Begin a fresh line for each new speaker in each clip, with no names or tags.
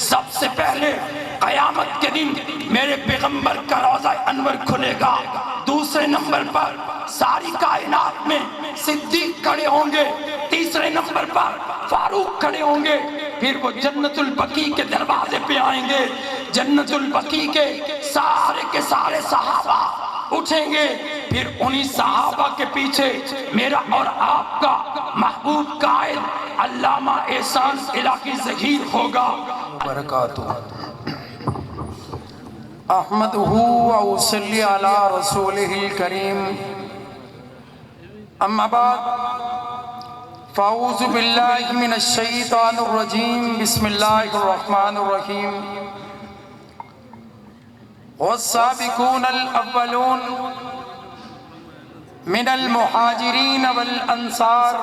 سب سے پہلے قیامت کے دن میرے پیغمبر کا روضہ انور کھلے گا، دوسرے نمبر پر ساری کائنات میں صدیق کھڑے ہوں گے، تیسرے نمبر پر فاروق کھڑے ہوں گے، پھر وہ جنت البقیع کے دروازے پہ آئیں گے، جنت البقیع کے سارے صحابہ اٹھیں گے، پھر انہی صحابہ کے پیچھے میرا اور آپ کا محبوب قائد علامہ احسان الہی ظہیر ہوگا
برکاتہ۔ احمدہ و اصلی علی رسولہ الکریم، اما بعد فاعوذ باللہ من الشیطان الرجیم، بسم اللہ الرحمن الرحیم۔ والسابقون الاولون من المہاجرین والانصار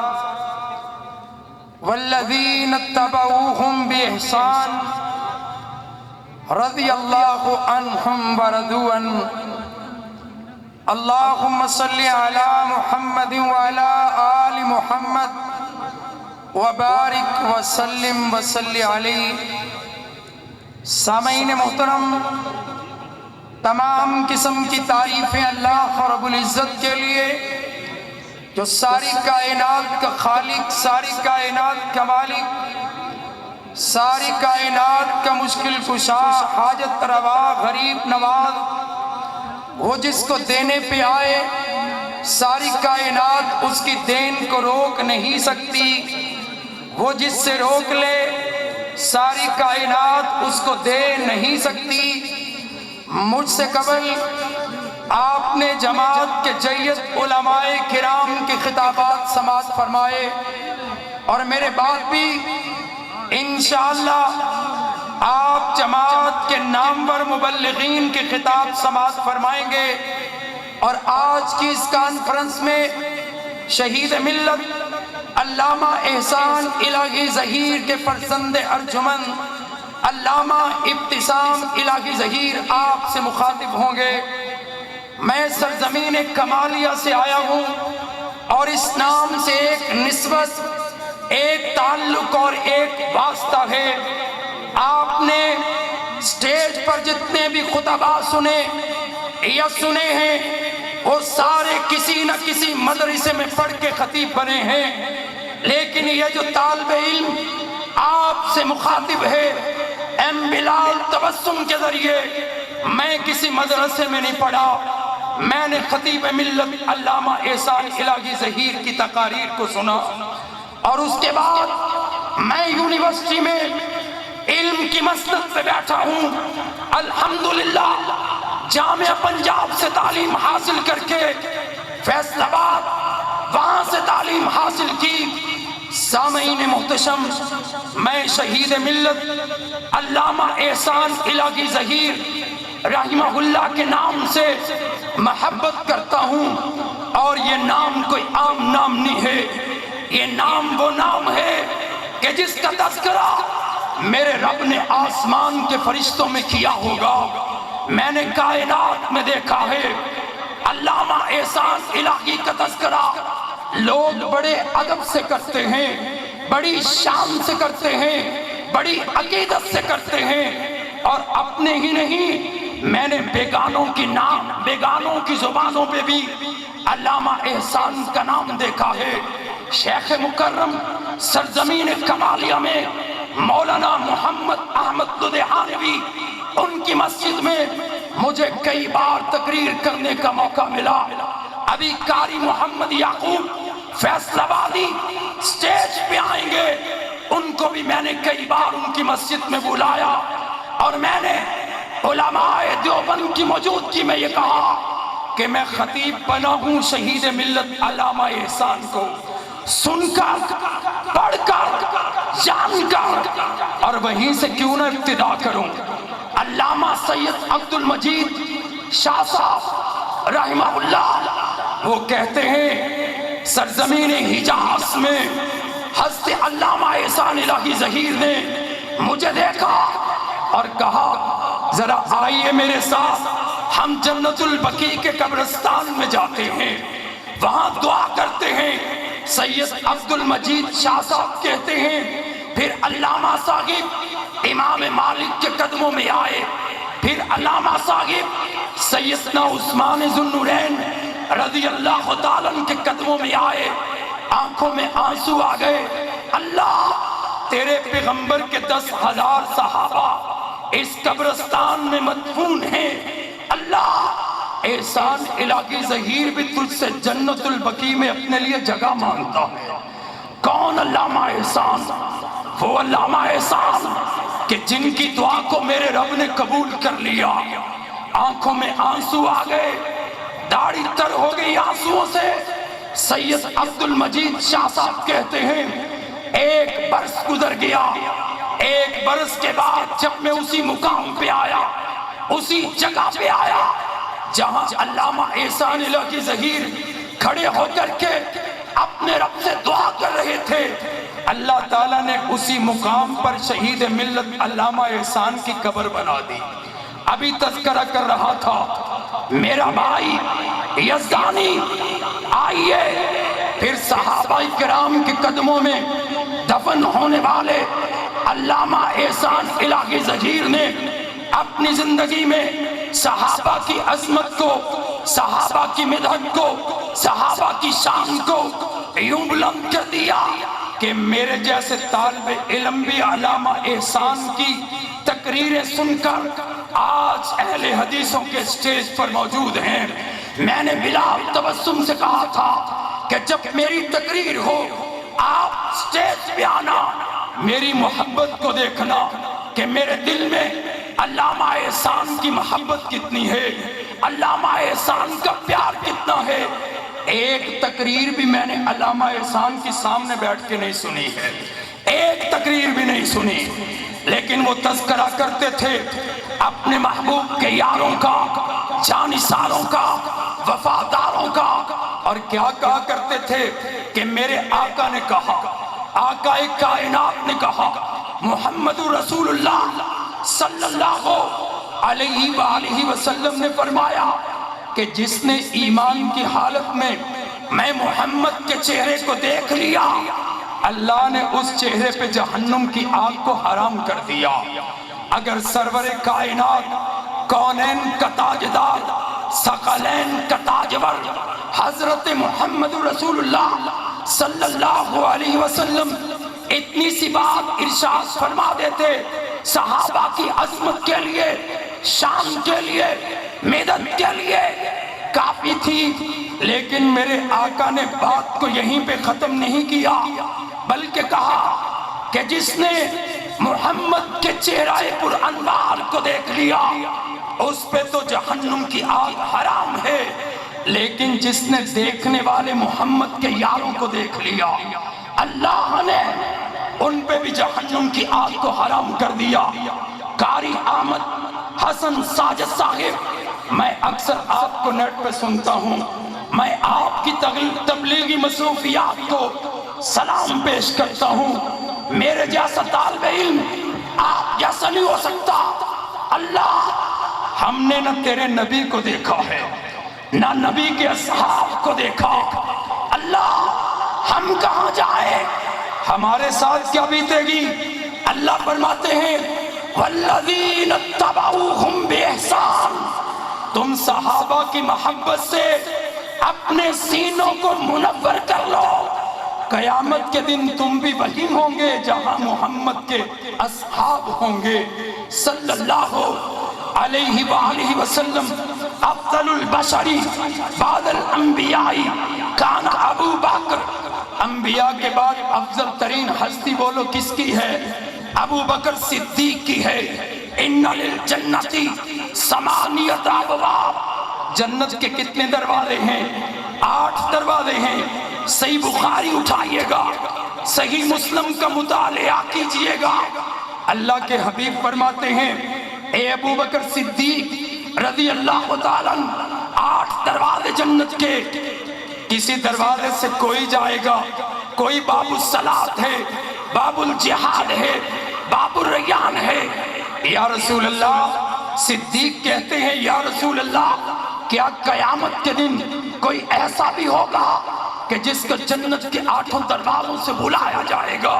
والذین اتبعوہم بإحسان رضی اللہ عنہم ورضوا عنہ۔ اللہم صلی علی محمد وعلی آل محمد وبارک وسلم وصلی علیہ۔ سامعین محترم، تمام قسم کی تعریفیں اللہ رب العزت کے لیے جو ساری کائنات کا خالق، ساری کائنات کا مالک، ساری کائنات کا مشکل کشا، حاجت روا، غریب نواز، وہ جس کو دینے پہ آئے ساری کائنات اس کی دین کو روک نہیں سکتی، وہ جس سے روک لے ساری کائنات اس کو دے نہیں سکتی۔ مجھ سے قبل آپ نے جماعت کے جید علماء کرام کے خطابات سماعت فرمائے، اور میرے بعد بھی انشاءاللہ آپ جماعت کے نامور مبلغین کے خطاب سماعت فرمائیں گے۔ اور آج کی اس کانفرنس میں شہید ملت علامہ احسان الہی ظہیر کے فرزند ارجمند علامہ ابتسام الہی ظہیر آپ سے مخاطب ہوں گے۔ میں سرزمین کمالیہ سے آیا ہوں، اور اس نام سے ایک نسبت، ایک تعلق اور ایک واسطہ ہے۔ آپ نے سٹیج پر جتنے بھی خطبہ سنے یا سنے ہیں، وہ سارے کسی نہ کسی مدرسے میں پڑھ کے خطیب بنے ہیں، لیکن یہ جو طالب علم آپ سے مخاطب ہے، ایم بلال تبسم کے ذریعے، میں کسی مدرسے میں نہیں پڑھا، میں نے خطیب ملت علامہ احسان الہی ظہیر کی تقاریر کو سنا، اور اس کے بعد میں یونیورسٹی میں علم کی مسند پہ بیٹھا ہوں۔ الحمدللہ جامعہ پنجاب سے تعلیم حاصل کر کے فیصل آباد وہاں سے تعلیم حاصل کی۔ سامعین محتشم، میں شہید ملت علامہ احسان الہی ظہیر رحمہ اللہ کے نام سے محبت کرتا ہوں، اور یہ نام کوئی عام نام نہیں ہے، یہ نام وہ نام ہے کہ جس کا تذکرہ میرے رب نے آسمان کے فرشتوں میں کیا ہوگا۔ میں نے کائنات میں دیکھا ہے علامہ احسان الہی کا تذکرہ لوگ بڑے ادب سے کرتے ہیں، بڑی شان سے کرتے ہیں، بڑی عقیدت سے کرتے ہیں، اور اپنے ہی نہیں، میں نے بیگانوں کی زبانوں پہ بھی علامہ احسان کا نام دیکھا ہے۔ شیخ مکرم سرزمین کمالیہ میں مولانا محمد احمد لدھیانوی، ان کی مسجد میں مجھے کئی بار تقریر کرنے کا موقع ملا۔ ابھی قاری محمد یعقوب فیصل آبادی سٹیج پہ آئیں گے، ان کو بھی میں نے کئی بار ان کی مسجد میں بلایا، اور میں نے علماء دیوبند کی موجودگی میں یہ کہا کہ میں خطیب بنا ہوں شہید ملت علامہ احسان کو سن کر، پڑھ کر، جان کر، اور وہیں سے کیوں نہ ابتدا کروں۔ علامہ سید عبد المجید شاہ صاحب رحمہ اللہ وہ کہتے ہیں سرزمین حجاز میں حضرت علامہ احسان الہی ظہیر نے مجھے دیکھا اور کہا ذرا آئیے میرے ساتھ، ہم جنت البقیع کے قبرستان میں جاتے ہیں، وہاں دعا کرتے ہیں۔ سید عبد المجید شاہ صاحب کہتے ہیں پھر علامہ صاحب
इमाम मालिक के कदमों में आए, फिर अल्लामा साहिब सैयदना उस्मान ज़ुन्नुरैन रज़ी अल्लाह ताला के कदमों में आए, आंखों में आंसू आ गए। अल्लाह, तेरे पैगंबर के 10,000 सहाबा इस कब्रिस्तान में मदफून हैं। अल्लाह, एहसान इलाही ज़हीर भी तुझसे जन्नतुल बकी में अपने लिए जगह मांगता है। कौन अल्लामा एहसान? वो अल्लामा एहसान कि जिनकी दुआ को मेरे रब ने कबूल कर लिया। आंखों में आंसू आ गए, दाढ़ी तर हो गई आंसुओं से। सैयद अब्दुल मजीद शाह साहब कहते हैं, एक बरस गुजर गया, एक बरस के बाद जब मैं उसी मुकाम पे आया, उसी जगह पे आया जहां अल्लामा एहसान इलाही ज़हीर खड़े होकर के अपने रब से दुआ कर रहे थे, अल्लाह ताला ने उसी मुकाम पर शहीद मिल्लत अल्लामा एहसान की कब्र बना दी। अभी तज़किरा कर रहा था मेरा भाई यज़दानी, आइए फिर सहाबा किराम के कदमों में दफन होने वाले अल्लामा एहसान इलाही ज़हीर ने अपनी जिंदगी में सहाबा की अज़मत को, सहाबा की मिदहत को, सहाबा की शान को यूं बुलंद कर दिया कि मेरे जैसे तालिब इल्म भी अल्लामा एहसान की तकरीरें सुनकर आज अहले हदीसों के स्टेज पर मौजूद हैं। मैंने बिला तबस्सुम से कहा था कि जब मेरी तकरीर हो आप स्टेज पे आना, मेरी मोहब्बत को देखना कि मेरे दिल में अल्लामा एहसान की मोहब्बत कितनी है, अल्लामा एहसान का प्यार कितना है। एक तकरीर भी मैंने अल्लामा एहसान के सामने बैठ के नहीं सुनी है, एक तकरीर भी नहीं सुनी, लेकिन वो तज़किरा करते थे अपने महबूब के यारों का, जानिसारों का, वफादारों का। और क्या कहा करते थे कि मेरे आका ने कहा, आका कायनात ने कहा, मोहम्मद रसूलुल्लाह सल्लल्लाहु अलैहि वसल्लम ने फरमाया कि जिसने ईमान की हालत में मैं मोहम्मद के चेहरे को देख लिया, अल्लाह ने उस चेहरे पे जहन्नुम की आग को हराम कर दिया। अगर सरवरे कायनात, कौनैन का ताजदार, सकलैन का ताजवर हजरत मोहम्मद रसूलुल्लाह सल्लल्लाहु अलैहि वसल्लम इतनी सी बात इरशाद फरमा देते, सहाबा की अज़मत के लिए, शान के लिए, मदद के लिए काफी थी। लेकिन मेरे आका ने बात को यहीं पे खत्म नहीं किया, बल्कि कहा कि जिसने मोहम्मद के चेहरे पुर अनवार को देख लिया उस पे तो जहन्नुम की आग हराम है, लेकिन जिसने देखने वाले मोहम्मद के यारों को देख लिया, अल्लाह ने उन पे भी जहन्नुम की आग को हराम कर दिया। कारी अहमद हसन साजिद साहिब, मैं अक्सर आपको नेट पे सुनता हूँ, मैं आपकी तबलीगी मसरूफियात को सलाम पेश करता हूँ। मेरे जैसा तालिब इल्म आप जैसा नहीं हो सकता। अल्लाह, हमने न तेरे नबी को देखा है, ना नबी के असहाब को देखा। अल्लाह, हम कहाँ जाए, हमारे साथ क्या बीतेगी। अल्लाह फरमाते हैं, वल्लज़ीना तबऊहुम बिइहसान, तुम सहाबा की मोहब्बत से अपने सीनों को मुनव्वर कर लो। कयामत के दिन तुम भी वही होंगे जहां मोहम्मद के असहाब होंगे सल्लल्लाहु अलैहि वसल्लम। अफ़ज़लुल बशरी बादल अंबियाई कान अबू बकर, अंबिया के बाद अफजल तरीन हस्ती बोलो किसकी है? अबू बकर सिद्दीक की है। इन्ना लिल जन्नती समानियत अबवाब, जन्नत के कितने दरवाजे हैं? 8 दरवाजे हैं। सही बुखारी उठाइएगा, सही मुस्लिम का मुतालिया कीजिएगा। अल्लाह के हबीब फरमाते हैं, ए अबू बकर सिद्दीक रज़ी अल्लाह ताला, 8 दरवाजे जन्नत के, किसी दरवाजे से कोई जाएगा, कोई बाबुल सलात है, बाबुल जिहाद है, बाबुल रैयान है। या रसूल अल्लाह, सिद्दीक कहते हैं, या रसूल अल्लाह, क्या कयामत के दिन कोई ऐसा भी होगा कि जिसको जन्नत के 8 दरवाजों से बुलाया जाएगा?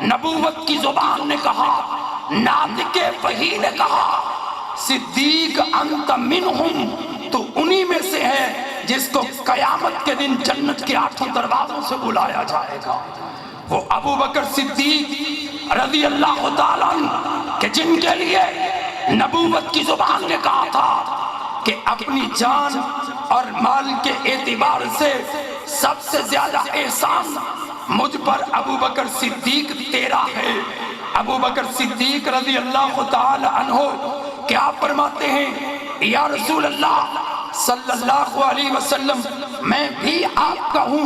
नबूवत की जुबान ने कहा, नातिक वही ने कहा सिद्दीक अंत मिनहुम, तो उन्हीं में से है जिसको कयामत के दिन जन्नत के 8 दरवाजों से बुलाया जाएगा। वो अबू बकर सिद्दीक रज़ी अल्लाह ताला अन्हु कि जिनके लिए नबूवत की जुबान ने कहा था कि अपनी जान और माल के एतिबार से सबसे ज्यादा एहसान मुझ पर अबू बकर सिद्दीक तेरा है। अबू बकर सिद्दीक रज़ी अल्लाह ताला अन्हु क्या फरमाते हैं, या रसूल अल्लाह सल्लल्लाहु अलैहि वसल्लम, मैं भी आपका हूँ,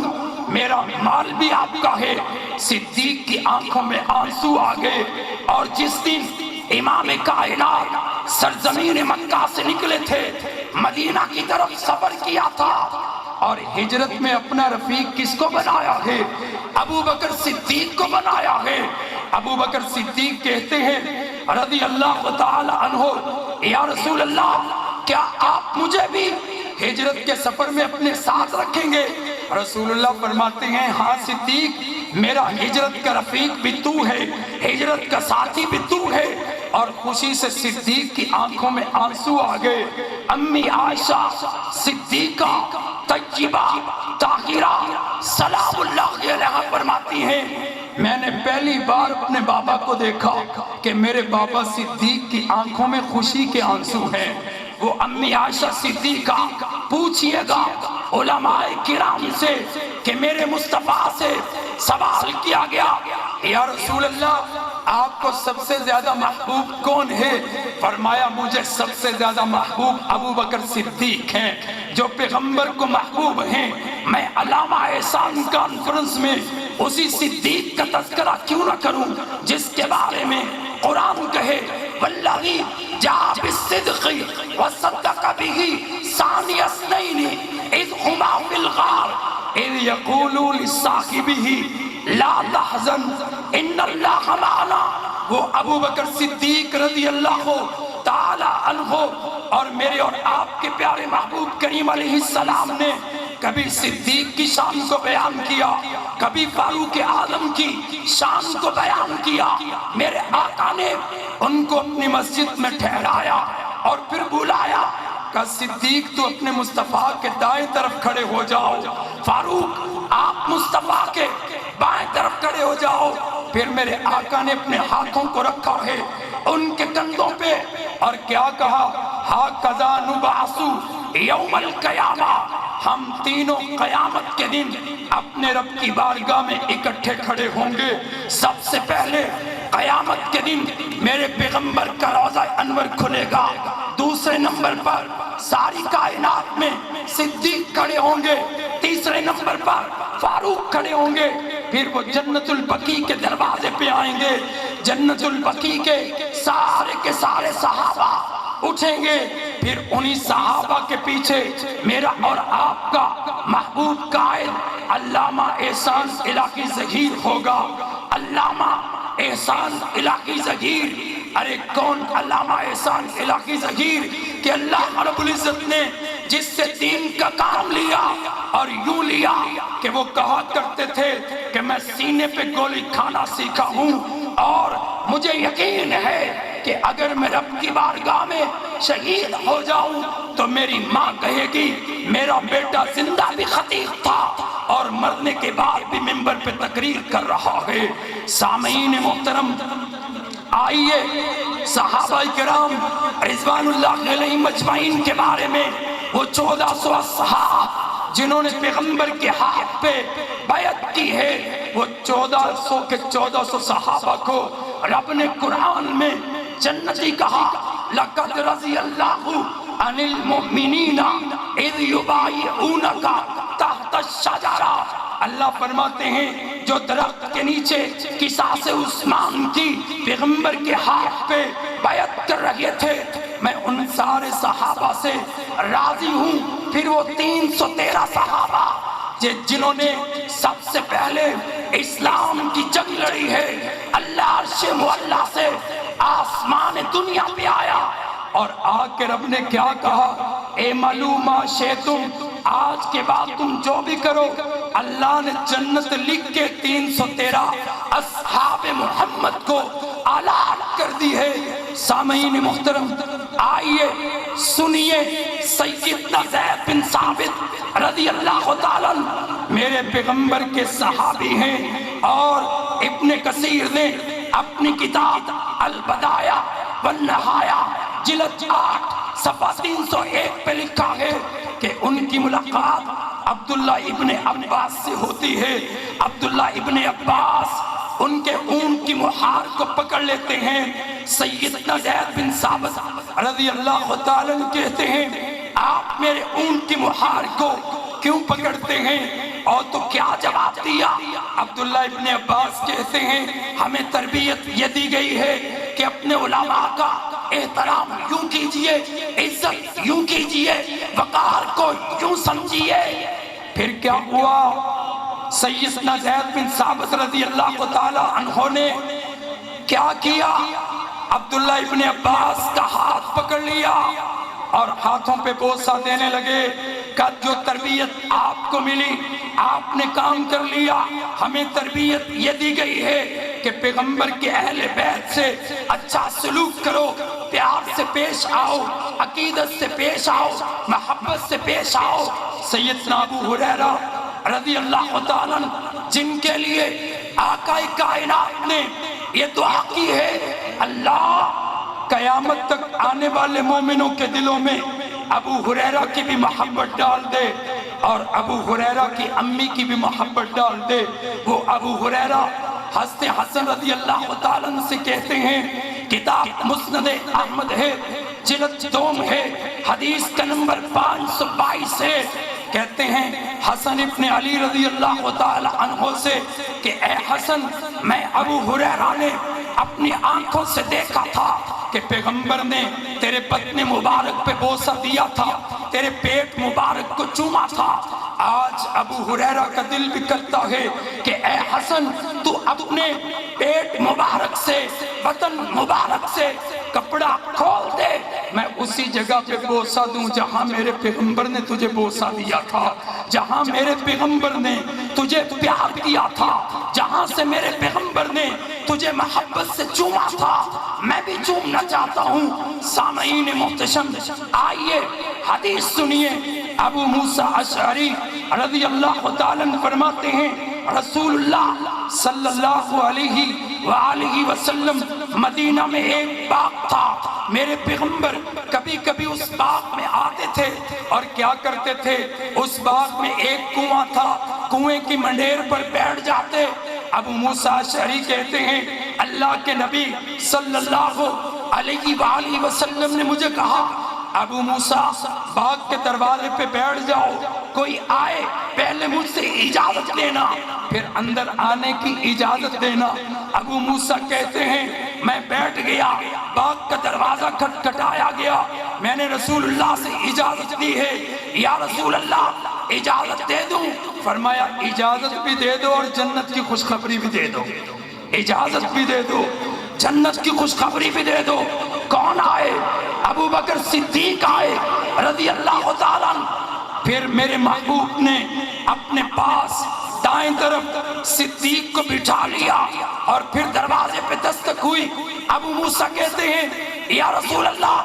मेरा माल भी आपका है। सिद्दीक की आंखों में आंसू आ गए। और जिस दिन इमाम कायनात सरजमीन मक्का से निकले थे, मदीना की तरफ सफर किया था, और हिजरत में अपना रफीक किसको बनाया है? अबू बकर सिद्दीक को बनाया है। अबू बकर सिद्दीक कहते हैं रज़ी अल्लाह ताला अन्हु, या रसूल अल्लाह, क्या आप मुझे भी हिजरत के सफर में अपने साथ रखेंगे? रसूलुल्लाह फरमाते हैं, हाँ सिद्दीक, मेरा हिजरत का रफीक भी तू है, हिजरत का साथी भी तू है। और खुशी से सिद्दीक की आंखों में आंसू आ गए। अम्मी आयशा सिद्दीका तय्यबा ताहिरा सलामुल्लाह अलैहा फरमाती हैं, मैंने पहली बार अपने बाबा को देखा कि मेरे बाबा सिद्दीक की आंखों में खुशी के आंसू हैं। वो अम्मी आयशा सिद्दीका, पूछिएगा उलमाए किराम से कि मेरे मुस्तफा से सवाल किया गया, या रसूल अल्लाह, आपको सबसे ज्यादा महबूब कौन है? फरमाया, मुझे सबसे ज्यादा महबूब अबू बकर सिद्दीक हैं, जो पैगंबर को महबूब हैं। मैं अल्लामा एहसान कॉन्फ्रेंस में उसी सिद्दीक का तज़किरा क्यों न करूं जिसके बारे में कुरान कहे, वल्लाही जा बिस्सिद्क़ि व सद्दक़ बिही सानिय इस्नैनि इज़ हुमा फ़िल ग़ार इज़ यक़ूलु लिस्साहिबिही ला तहज़न इन्नल्लाह मअना। वो अबू बकर सिद्दीक रज़ी अल्लाह ताला अन्हु और मेरे और आपके प्यारे महबूब करीम अलैहिस्सलाम ने कभी सिद्दीक की शान को बयान किया, कभी फारूक आज़म की शान को बयान किया। मेरे आका ने उनको अपनी मस्जिद में ठहराया और फिर बुलाया कि सिद्दीक तू अपने मुस्तफा के दाएं तरफ खड़े हो जाओ, फारूक आप मुस्तफा के बाएं तरफ खड़े हो जाओ। फिर मेरे आका ने अपने हाथों को रखा है उनके कंधों पे और क्या कहा, हा कज़ा नुबासु यौमल क़यामा, हम तीनों क़यामत के दिन अपने रब की बारगाह में इकट्ठे खड़े होंगे। सबसे पहले क़यामत के दिन मेरे पैगंबर का रोज़ा अनवर खुलेगा, दूसरे नंबर पर सारी कायनात में सिद्दीक खड़े होंगे, तीसरे नंबर पर फारूक खड़े होंगे। फिर वो जन्नतुल बकी के दरवाजे पे आएंगे, जन्नतुल बकी के सारे सहाबा उठेंगे। फिर उन्हीं सहाबा के पीछे मेरा और आपका महबूब कायद अल्लामा एहसान इलाही ज़हीर होगा। अल्लामा एहसान इलाही ज़हीर, अरे कौन अल्लामा एहसान इलाही ज़हीर कि अल्लाह रब्बुल इज़्ज़त ने जिससे दीन का काम लिया और यूं लिया कि वो कहा करते थे कि मैं सीने पे गोली खाना सीखा हूं और मुझे यकीन है कि अगर मैं रब की बारगाह में शहीद हो जाऊं तो मेरी माँ कहेगी मेरा बेटा जिंदा भी खतीब था और मरने के बाद भी मिंबर पे तकरीर कर रहा है। सामीन मोहतरम, आइए सहाबा किराम रिज़वानुल्लाह अलैहिम अजमाइन के बारे में, वो 1400 असहाब जिन्होंने पैगंबर के हाथ पे बैत की है, वो 1400 के 1400 सहाबा को रब ने कुरान में जन्नती कहा। लक़द रज़ियल्लाहु अनिल मुमिनीना इज़ युबाइऊनका तहत अश-शजरा। अल्लाह फरमाते हैं जो दरख्त के नीचे किसास उस्मान की पैगंबर के हाथ पे बैत कर रहे थे, मैं उन सारे सहाबा से राजी हूँ। फिर वो 313 सहाबा जिन्होंने सबसे पहले इस्लाम की जंग लड़ी है, अल्लाह अर्श मुअल्ला से आसमान दुनिया पे आया और आके रब ने क्या कहा, ए मालूमा शेतुम, आज के बाद तुम जो भी करो, अल्लाह ने जन्नत लिख के 313 अस्हाब मोहम्मद को आलाट कर दी है। सामईन मुहतरम, आइए सुनिए, सैयदना ज़ैद बिन साबित रज़ी अल्लाह ताला अन्हु मेरे पैगंबर के सहाबी हैं। और इब्ने कसीर ने अपनी किताब अल बदाया वन नहाया जिल्द 8 सफ़ा 301 पे लिखा है कि उनकी मुलाकात अब्दुल्ला इब्ने अब्बास से होती है। अब्दुल्ला इब्ने अब्बास उनके ऊंट की मुहार को पकड़ लेते हैं। सैयदना ज़ैद बिन साबित रज़ी अल्लाह ताला अन्हु कहते हैं, आप मेरे ऊंट की मुहार को क्यों पकड़ते हैं? और तो क्या जवाब दिया? अब्दुल्ला इब्ने अब्बास कहते हैं, हमें तरबियत ये दी गई है कि अपने उलमा का एहतराम यूं कीजिए, इज्जत यूं कीजिए, वकार को यूं समझिए। फिर क्या हुआ? सैयदना ज़ैद बिन साबित रज़ी अल्लाह ताला अन्हु ने क्या किया? अब्दुल्ला इब्ने अब्बास का हाथ पकड़ लिया और हाथों पे बोसा देने लगे। का जो तरबियत आपको मिली आपने काम कर लिया। हमें तरबियत ये दी गई है कि पैगंबर के अहले बैत से अच्छा सलूक करो, प्यार से पेश आओ, अकीदत से पेश आओ, मोहब्बत से पेश आओ। सैयदना अबू हुरैरा रज़ी अल्लाह ताला अन्हु जिनके लिए आकाए कायनात ने ये दुआ की है, अल्लाह कयामत तक आने वाले मोमिनों के दिलों में अबू हुरैरा की भी मोहब्बत डाल दे और अबू हुरैरा की अम्मी की भी मोहब्बत डाल दे। वो अबू हुरैरा हज़रत हसन रज़ी अल्लाह ताला अन्हु से कहते हैं, किताब मुस्नद अहमद है, जिल्द 2 है, हदीस का नंबर 522 है। कहते हैं हसन इब्ने अली रज़ी अल्लाह ताला अन्हु से कि ए हसन, मैं अबू हुरैरा ने अपनी आंखों से देखा था कि पैगंबर ने तेरे बदन मुबारक पे बोसा दिया था, तेरे पेट मुबारक को चूमा था। आज अबू हुरैरा का दिल भी करता है कि ए हसन, तू अपने पेट मुबारक से, बदन मुबारक से कपड़ा खोल दे, मैं उसी जगह पे बोसा दूं जहां मेरे पैगंबर ने तुझे बोसा दिया था, जहां मेरे पैगंबर ने तुझे प्यार किया था, जहां से मेरे पैगंबर ने तुझे मोहब्बत से चूमा था, मैं भी चूमना चाहता हूँ। सामईन मुहतशम, आइए हदीस सुनिए। अबू मूसा अशअरी रज़ी अल्लाह ताला अन्हु फरमाते हैं, रसूलुल्लाह सल्लल्लाहु अलैहि वसल्लम मदीना में एक बाग था। मेरे पैगंबर कभी कभी उस बाग में आते थे और क्या करते थे, उस बाग में एक कुआं था, कुएं की मंडेर पर बैठ जाते। अबू मूसा अशअरी कहते हैं, अल्लाह के नबी सल्लल्लाहु अलैहि वसल्लम ने मुझे कहा, अबू मूसा बाग के दरवाजे पे बैठ जाओ, कोई आए पहले मुझसे इजाजत लेना, फिर अंदर आने की इजाजत देना। अबू मूसा कहते हैं, मैं बैठ गया, बाग का दरवाजा खटखटाया गया, मैंने रसूलुल्लाह से इजाजत ली है, या रसूल अल्लाह इजाजत दे दूं? फरमाया, इजाजत भी दे दो और जन्नत की खुशखबरी भी दे दो। इजाजत भी दे दो, जन्नत की खुशखबरी भी दे दो। कौन आए? अबू बकर सिद्दीक आए रज़ी अल्लाह ताला अन्हु। फिर मेरे महबूब ने अपने पास दाएं तरफ सिद्दीक को बिठा लिया और फिर दरवाजे पे दस्तक हुई। अबू मूसा कहते हैं, या रसूल अल्लाह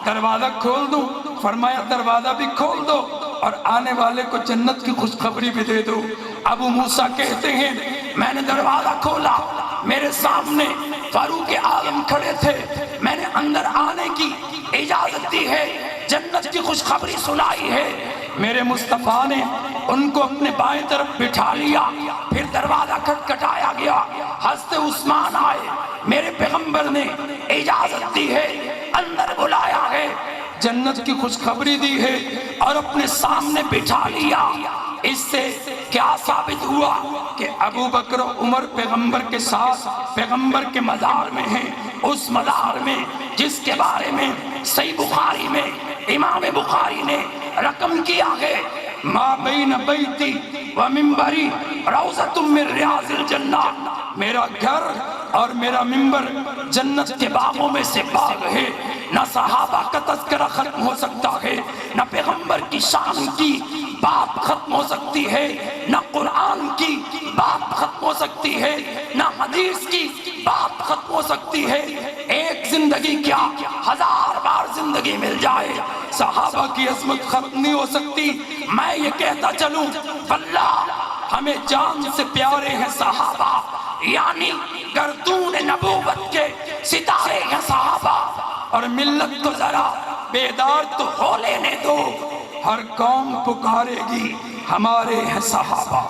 दरवाजा खोल दूं? फरमाया, दरवाजा भी खोल दो और आने वाले को जन्नत की खुशखबरी भी दे दो। अबू मूसा कहते हैं, मैंने दरवाजा खोला, मेरे सामने फारूक आलम खड़े थे, मैंने अंदर आने की इजाजत दी है, जन्नत की खुशखबरी सुनाई है। मेरे मुस्तफा ने उनको अपने बाएं तरफ बिठा लिया, फिर दरवाजा खटखटाया गया, हज़रत उस्मान आए, मेरे पैगंबर ने इजाजत दी है, अंदर बुलाया है, जन्नत की खुशखबरी दी है और अपने सामने बिठा लिया। इससे क्या साबित हुआ कि अबू बकर उमर पैगंबर के साथ पैगंबर के मज़ार में हैं। उस मज़ार में जिसके बारे में सही बुखारी में इमाम बुखारी ने रकम किया है, मा बैन बैती व मिंबरी रौज़तुम मिन रियाज़िल जन्नह, मेरा घर और मेरा मिंबर जन्नत के बागों में से बाग है। न सहाबा का तज़किरा खत्म हो सकता है, न पैगंबर की शान की बात खत्म हो सकती है, न कुरान की बात खत्म हो सकती है, न हदीस की بات ختم ہو سکتی ہے، ایک زندگی کیا 1000 بار زندگی مل جائے صحابہ کی عظمت ختم نہیں ہو سکتی۔ میں یہ کہتا چلوں واللہ ہمیں جان سے پیارے ہیں صحابہ، یعنی گردون نبوت کے ستارے ہیں صحابہ، اور ملت تو ذرا بیدار تو ہو لینے دو، ہر قوم پکارے گی ہمارے ہیں صحابہ۔